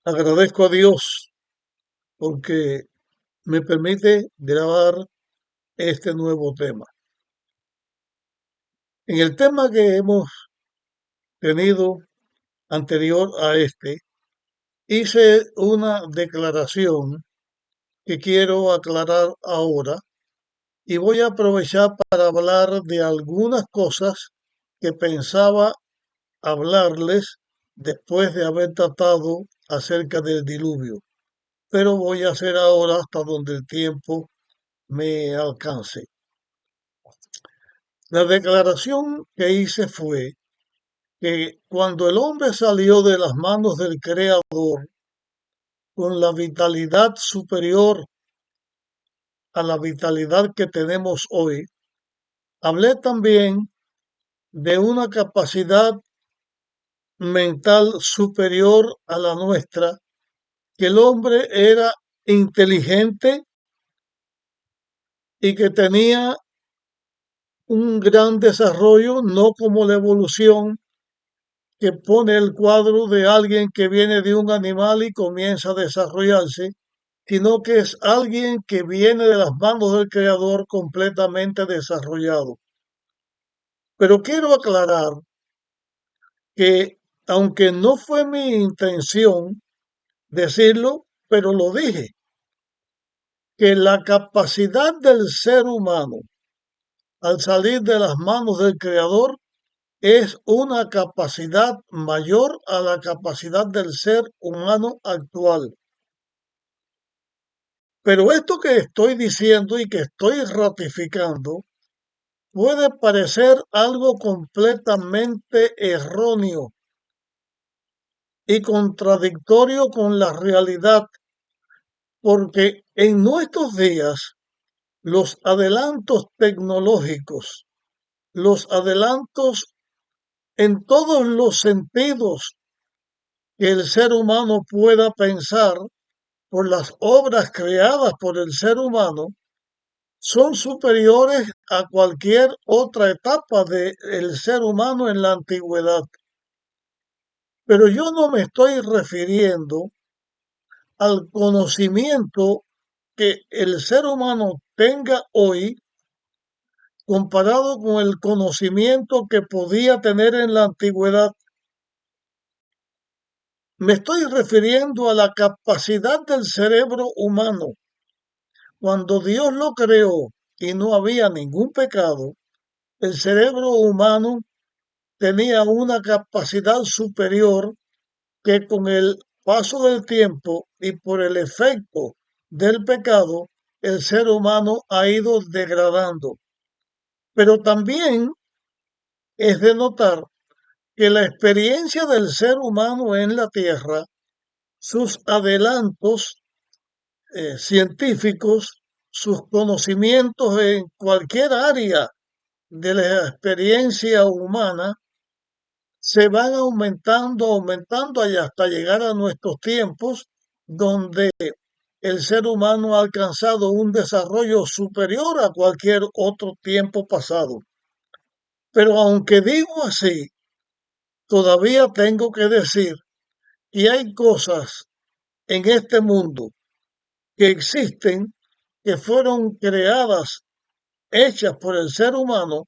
Agradezco a Dios porque me permite grabar este nuevo tema. En el tema que hemos tenido anterior a este, hice una declaración que quiero aclarar ahora y voy a aprovechar para hablar de algunas cosas que pensaba hablarles después de haber tratado acerca del diluvio. Pero voy a hacer ahora hasta donde el tiempo me alcance. La declaración que hice fue que cuando el hombre salió de las manos del Creador con la vitalidad superior a la vitalidad que tenemos hoy, hablé también de una capacidad mental superior a la nuestra, que el hombre era inteligente y que tenía un gran desarrollo, no como la evolución que pone el cuadro de alguien que viene de un animal y comienza a desarrollarse, sino que es alguien que viene de las manos del Creador completamente desarrollado. Pero quiero aclarar que, aunque no fue mi intención decirlo, pero lo dije, que la capacidad del ser humano al salir de las manos del Creador es una capacidad mayor a la capacidad del ser humano actual. Pero esto que estoy diciendo y que estoy ratificando puede parecer algo completamente erróneo y contradictorio con la realidad, porque en nuestros días los adelantos tecnológicos, los adelantos en todos los sentidos que el ser humano pueda pensar por las obras creadas por el ser humano, son superiores a cualquier otra etapa del ser humano en la antigüedad. Pero yo no me estoy refiriendo al conocimiento que el ser humano tenga hoy comparado con el conocimiento que podía tener en la antigüedad. Me estoy refiriendo a la capacidad del cerebro humano. Cuando Dios lo creó y no había ningún pecado, el cerebro humano tenía una capacidad superior que con el paso del tiempo y por el efecto del pecado, el ser humano ha ido degradando. Pero también es de notar que la experiencia del ser humano en la Tierra, sus adelantos científicos, sus conocimientos en cualquier área de la experiencia humana, se van aumentando y hasta llegar a nuestros tiempos, donde el ser humano ha alcanzado un desarrollo superior a cualquier otro tiempo pasado. Pero aunque digo así, todavía tengo que decir que hay cosas en este mundo que existen, que fueron creadas, hechas por el ser humano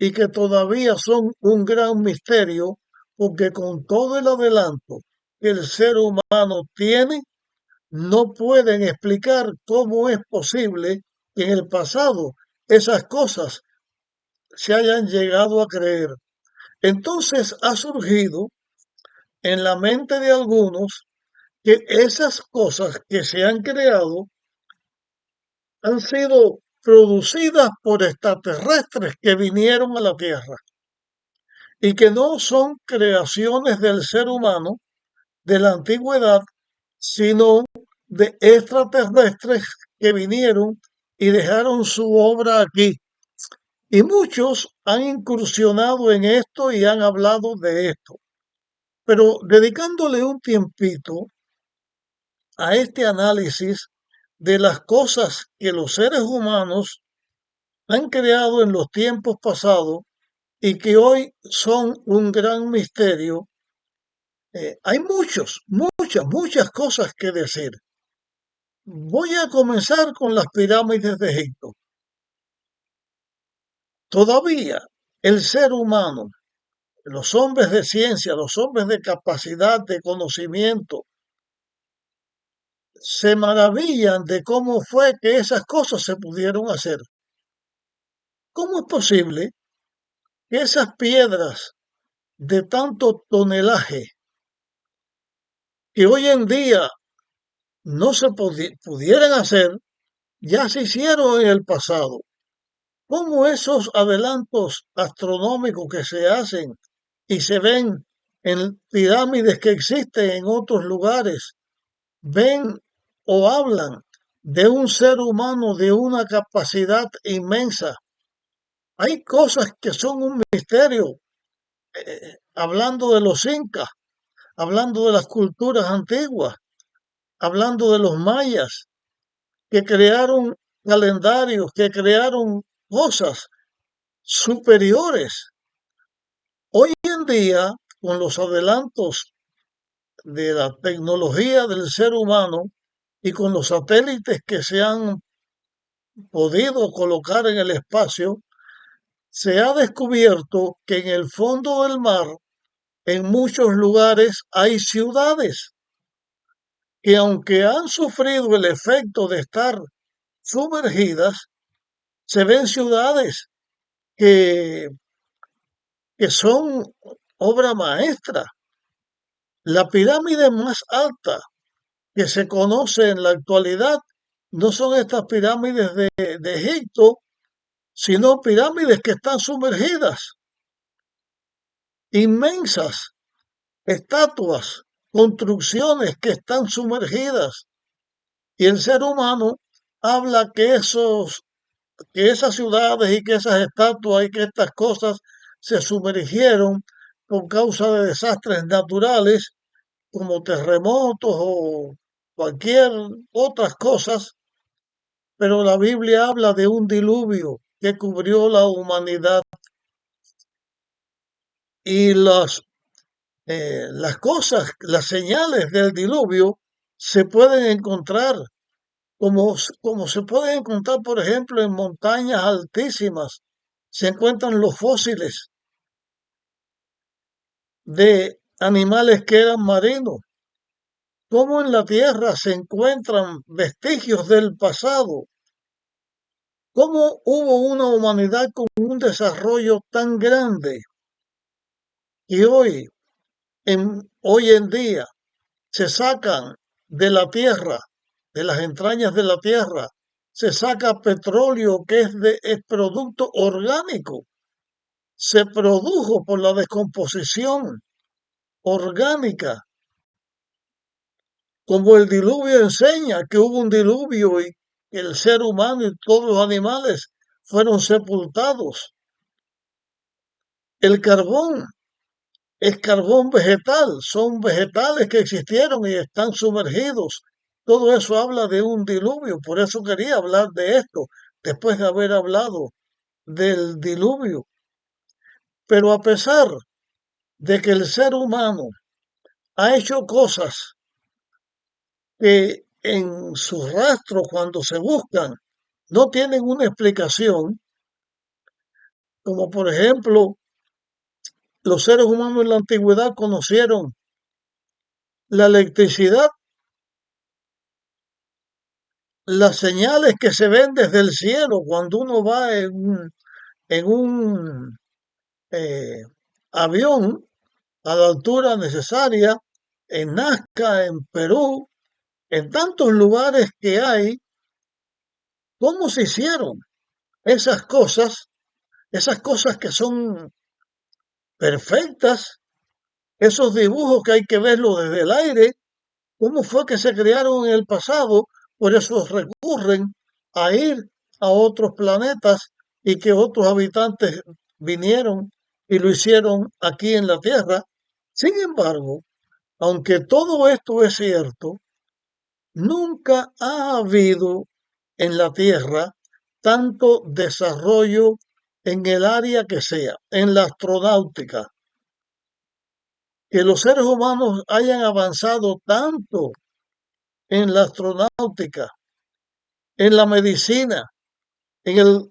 y que todavía son un gran misterio, porque con todo el adelanto que el ser humano tiene, no pueden explicar cómo es posible que en el pasado esas cosas se hayan llegado a creer. Entonces ha surgido en la mente de algunos que esas cosas que se han creado han sido producidas por extraterrestres que vinieron a la Tierra y que no son creaciones del ser humano de la antigüedad, sino de extraterrestres que vinieron y dejaron su obra aquí. Y muchos han incursionado en esto y han hablado de esto. Pero dedicándole un tiempito a este análisis de las cosas que los seres humanos han creado en los tiempos pasados y que hoy son un gran misterio, Hay muchas cosas que decir. Voy a comenzar con las pirámides de Egipto. Todavía el ser humano, los hombres de ciencia, los hombres de capacidad, de conocimiento, se maravillan de cómo fue que esas cosas se pudieron hacer. ¿Cómo es posible que esas piedras de tanto tonelaje que hoy en día no se pudieran hacer, ya se hicieron en el pasado? ¿Cómo esos adelantos astronómicos que se hacen y se ven en pirámides que existen en otros lugares, ven o hablan de un ser humano de una capacidad inmensa? Hay cosas que son un misterio, hablando de los incas, hablando de las culturas antiguas, hablando de los mayas, que crearon calendarios, que crearon cosas superiores. Hoy en día, con los adelantos de la tecnología del ser humano y con los satélites que se han podido colocar en el espacio, se ha descubierto que en el fondo del mar, en muchos lugares, hay ciudades que aunque han sufrido el efecto de estar sumergidas, se ven ciudades que, que son obra maestra. La pirámide más alta que se conoce en la actualidad no son estas pirámides de Egipto, sino pirámides que están sumergidas, inmensas estatuas, construcciones que están sumergidas. Y el ser humano habla que esas ciudades y que esas estatuas y que estas cosas se sumergieron por causa de desastres naturales como terremotos o cualquier otras cosas, pero la Biblia habla de un diluvio que cubrió la humanidad y las cosas, las señales del diluvio se pueden encontrar, como se pueden encontrar, por ejemplo, en montañas altísimas. Se encuentran los fósiles de animales que eran marinos, como en la Tierra se encuentran vestigios del pasado, cómo hubo una humanidad con un desarrollo tan grande y hoy en día, se sacan de la tierra, de las entrañas de la tierra, se saca petróleo que es producto orgánico, se produjo por la descomposición orgánica, como el diluvio enseña que hubo un diluvio y el ser humano y todos los animales fueron sepultados. El carbón es carbón vegetal, son vegetales que existieron y están sumergidos. Todo eso habla de un diluvio, por eso quería hablar de esto, después de haber hablado del diluvio. Pero a pesar de que el ser humano ha hecho cosas que en sus rastros cuando se buscan no tienen una explicación, como por ejemplo los seres humanos en la antigüedad conocieron la electricidad, las señales que se ven desde el cielo cuando uno va en un avión a la altura necesaria, en Nazca, en Perú, en tantos lugares que hay, ¿cómo se hicieron esas cosas que son perfectas, esos dibujos que hay que verlos desde el aire? ¿Cómo fue que se crearon en el pasado? Por eso recurren a ir a otros planetas y que otros habitantes vinieron y lo hicieron aquí en la Tierra. Sin embargo, aunque todo esto es cierto, nunca ha habido en la Tierra tanto desarrollo en el área que sea, en la astronáutica, que los seres humanos hayan avanzado tanto en la astronáutica, en la medicina, en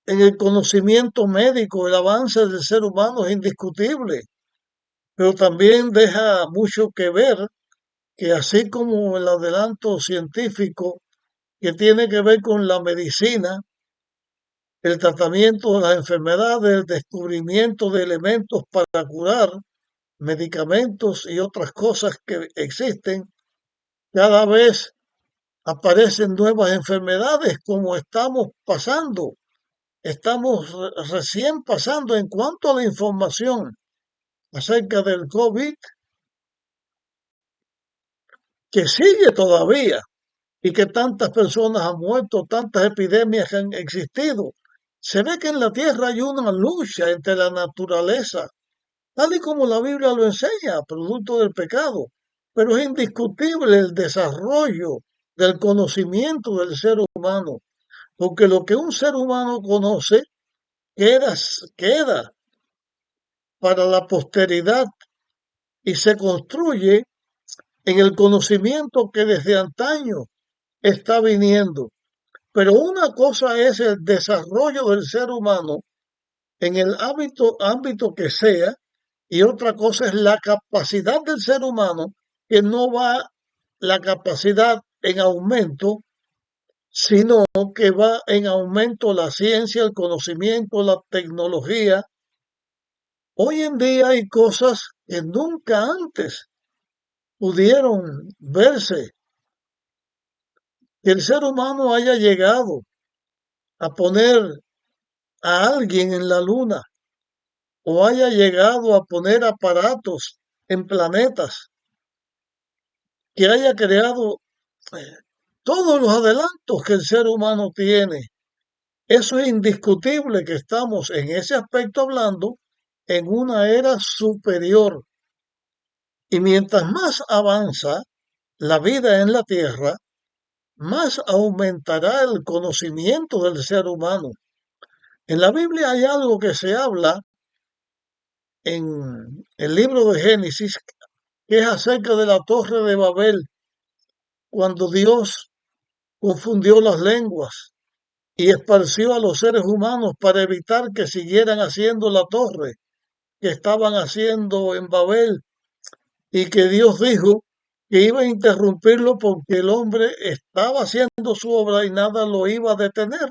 el conocimiento médico, el avance del ser humano es indiscutible, pero también deja mucho que ver que así como el adelanto científico que tiene que ver con la medicina, el tratamiento de las enfermedades, el descubrimiento de elementos para curar, medicamentos y otras cosas que existen, cada vez aparecen nuevas enfermedades como estamos pasando. Estamos recién pasando en cuanto a la información acerca del COVID, que sigue todavía y que tantas personas han muerto, tantas epidemias que han existido. Se ve que en la tierra hay una lucha entre la naturaleza, tal y como la Biblia lo enseña, producto del pecado. Pero es indiscutible el desarrollo del conocimiento del ser humano, porque lo que un ser humano conoce queda, queda para la posteridad y se construye en el conocimiento que desde antaño está viniendo. Pero una cosa es el desarrollo del ser humano en el ámbito que sea, y otra cosa es la capacidad del ser humano, que no va la capacidad en aumento, sino que va en aumento la ciencia, el conocimiento, la tecnología. Hoy en día hay cosas que nunca antes pudieron verse, que el ser humano haya llegado a poner a alguien en la luna o haya llegado a poner aparatos en planetas, que haya creado eh, todos los adelantos que el ser humano tiene. Eso es indiscutible que estamos en ese aspecto hablando en una era superior. Y mientras más avanza la vida en la Tierra, más aumentará el conocimiento del ser humano. En la Biblia hay algo que se habla en el libro de Génesis, que es acerca de la torre de Babel, cuando Dios confundió las lenguas y esparció a los seres humanos para evitar que siguieran haciendo la torre que estaban haciendo en Babel, y que Dios dijo que iba a interrumpirlo porque el hombre estaba haciendo su obra y nada lo iba a detener.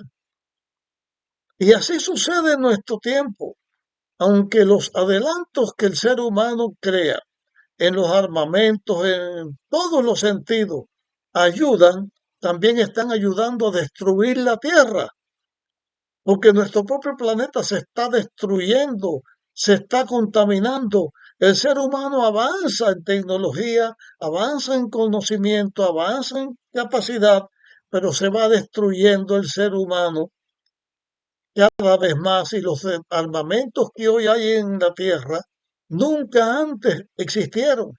Y así sucede en nuestro tiempo, aunque los adelantos que el ser humano crea en los armamentos, en todos los sentidos, ayudan, también están ayudando a destruir la Tierra, porque nuestro propio planeta se está destruyendo, se está contaminando. El ser humano avanza en tecnología, avanza en conocimiento, avanza en capacidad, pero se va destruyendo el ser humano cada vez más, y los armamentos que hoy hay en la Tierra nunca antes existieron,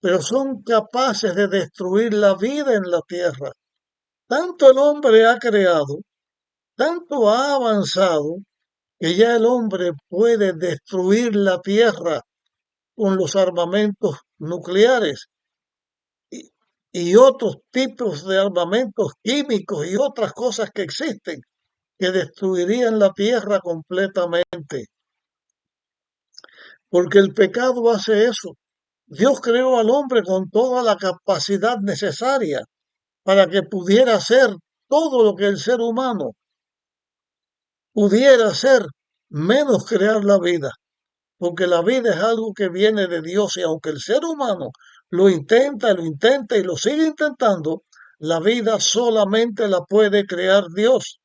pero son capaces de destruir la vida en la Tierra. Tanto el hombre ha creado, tanto ha avanzado, que ya el hombre puede destruir la Tierra con los armamentos nucleares y, y otros tipos de armamentos químicos y otras cosas que existen que destruirían la Tierra completamente. Porque el pecado hace eso. Dios creó al hombre con toda la capacidad necesaria para que pudiera hacer todo lo que el ser humano pudiera hacer, menos crear la vida. Porque la vida es algo que viene de Dios, y aunque el ser humano lo intenta y lo sigue intentando, la vida solamente la puede crear Dios,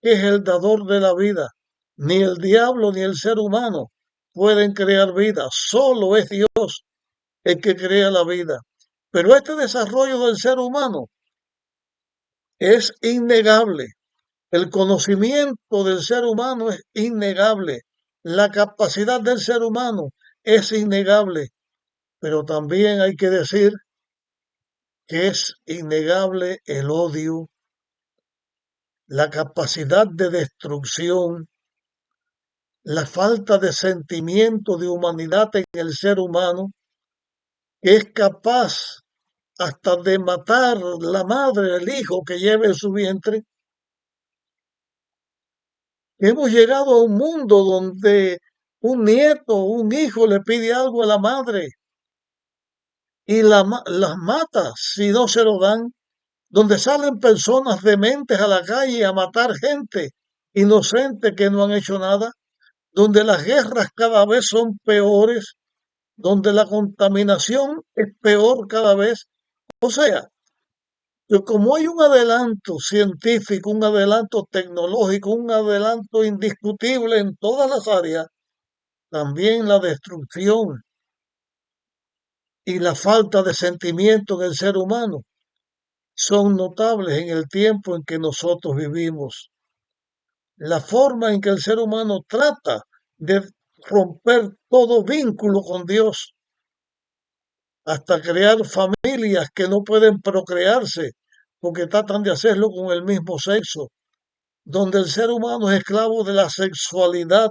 que es el dador de la vida. Ni el diablo ni el ser humano pueden crear vida, solo es Dios el que crea la vida. Pero este desarrollo del ser humano es innegable. El conocimiento del ser humano es innegable. La capacidad del ser humano es innegable. Pero también hay que decir que es innegable el odio, la capacidad de destrucción, la falta de sentimiento de humanidad en el ser humano, que es capaz hasta de matar la madre, el hijo que lleva en su vientre. Hemos llegado a un mundo donde un nieto, un hijo le pide algo a la madre y las mata si no se lo dan, donde salen personas dementes a la calle a matar gente inocente que no han hecho nada, donde las guerras cada vez son peores, donde la contaminación es peor cada vez. O sea, que como hay un adelanto científico, un adelanto tecnológico, un adelanto indiscutible en todas las áreas, también la destrucción y la falta de sentimiento en el ser humano son notables en el tiempo en que nosotros vivimos. La forma en que el ser humano trata de romper todo vínculo con Dios, hasta crear familias que no pueden procrearse porque tratan de hacerlo con el mismo sexo, donde el ser humano es esclavo de la sexualidad,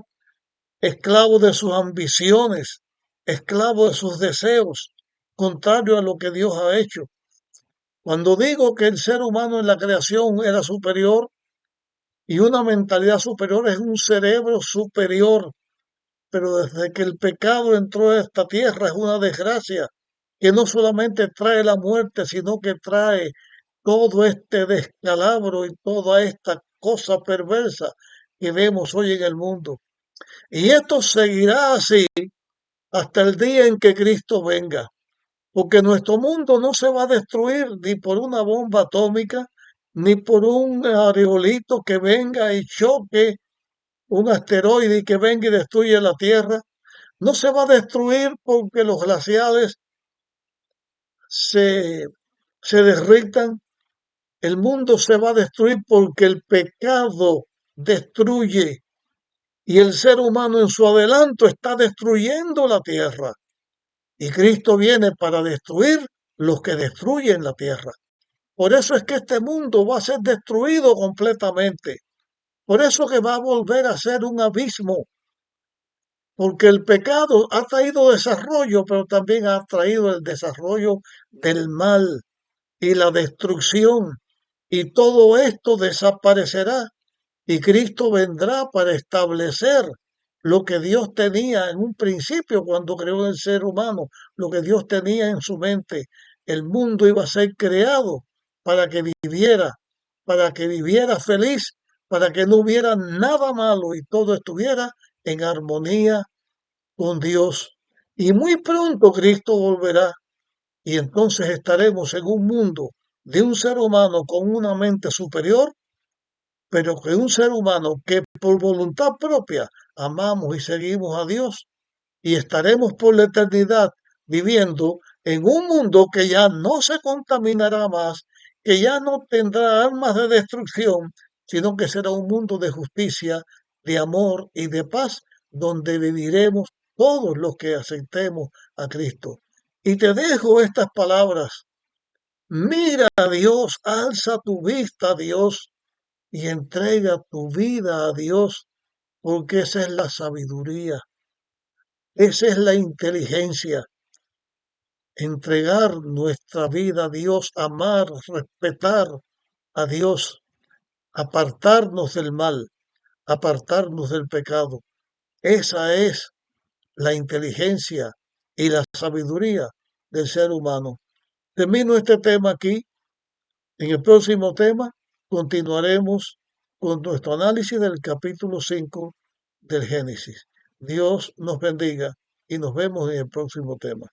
esclavo de sus ambiciones, esclavo de sus deseos, contrario a lo que Dios ha hecho. Cuando digo que el ser humano en la creación era superior y una mentalidad superior es un cerebro superior, pero desde que el pecado entró a esta tierra es una desgracia que no solamente trae la muerte, sino que trae todo este descalabro y toda esta cosa perversa que vemos hoy en el mundo. Y esto seguirá así hasta el día en que Cristo venga, porque nuestro mundo no se va a destruir ni por una bomba atómica, ni por un aerolito que venga y choque, un asteroide que venga y destruya la Tierra. No se va a destruir porque los glaciares se, se derritan. El mundo se va a destruir porque el pecado destruye y el ser humano en su adelanto está destruyendo la tierra. Y Cristo viene para destruir los que destruyen la tierra. Por eso es que este mundo va a ser destruido completamente. Por eso que va a volver a ser un abismo. Porque el pecado ha traído desarrollo, pero también ha traído el desarrollo del mal y la destrucción. Y todo esto desaparecerá y Cristo vendrá para establecer lo que Dios tenía en un principio cuando creó el ser humano, lo que Dios tenía en su mente. El mundo iba a ser creado para que viviera feliz, para que no hubiera nada malo y todo estuviera en armonía con Dios. Y muy pronto Cristo volverá y entonces estaremos en un mundo de un ser humano con una mente superior, pero que un ser humano que por voluntad propia amamos y seguimos a Dios y estaremos por la eternidad viviendo en un mundo que ya no se contaminará más, que ya no tendrá armas de destrucción, sino que será un mundo de justicia, de amor y de paz, donde viviremos todos los que aceptemos a Cristo. Y te dejo estas palabras. Mira a Dios, alza tu vista a Dios y entrega tu vida a Dios, porque esa es la sabiduría, esa es la inteligencia. Entregar nuestra vida a Dios, amar, respetar a Dios, apartarnos del mal, apartarnos del pecado. Esa es la inteligencia y la sabiduría del ser humano. Termino este tema aquí. En el próximo tema continuaremos con nuestro análisis del capítulo 5 del Génesis. Dios nos bendiga y nos vemos en el próximo tema.